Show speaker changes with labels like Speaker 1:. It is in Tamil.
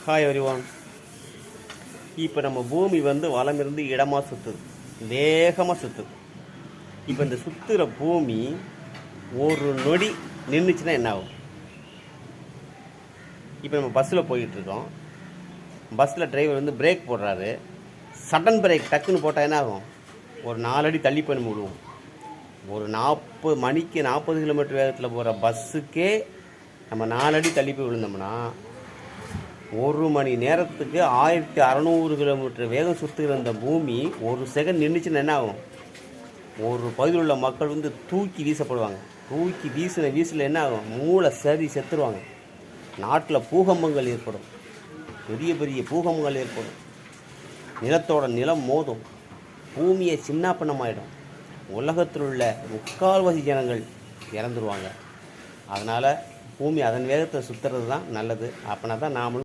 Speaker 1: Hi everyone. இப்போ நம்ம பூமி வந்து வலம் இருந்து இடமாக சுற்றுது, வேகமாக சுற்றுது. இப்போ இந்த சுற்றுற பூமி ஒரு நொடி நின்றுச்சுன்னா என்ன ஆகும்? இப்போ நம்ம பஸ்ஸில் போய்கிட்டுருக்கோம். பஸ்ஸில் டிரைவர் வந்து பிரேக் போடுறாரு. சடன் பிரேக் டக்குன்னு போட்டால் என்ன ஆகும்? ஒரு 4 அடி தள்ளி போய் நம்ம விடுவோம். ஒரு 40 மணிக்கு 40 கிலோமீட்டர் வேகத்தில் போகிற பஸ்ஸுக்கே நம்ம 4 அடி தள்ளி போய் விழுந்தோம்னா 1 மணி நேரத்துக்கு 1600 கிலோமீட்டர் வேகம் சுற்றுகிற அந்த பூமி ஒரு செகண்ட் நின்றுச்சுன்னா என்ன ஆகும்? ஒரு பகுதியில் உள்ள மக்கள் வந்து தூக்கி வீசப்படுவாங்க. தூக்கி வீசில் என்ன ஆகும்? மூளை சரி செத்துருவாங்க. நாட்டில் பூகம்பங்கள் ஏற்படும், பெரிய பெரிய பூகம்பங்கள் ஏற்படும். நிலத்தோட நிலம் மோதும், பூமியை சின்னாப்பண்ணமாயிடும். உலகத்தில் உள்ள 3/4 ஜனங்கள் இறந்துருவாங்க. அதனால் பூமி அதன் வேகத்தை சுற்றுறது தான் நல்லது. அப்படின்னா தான் நாமளும்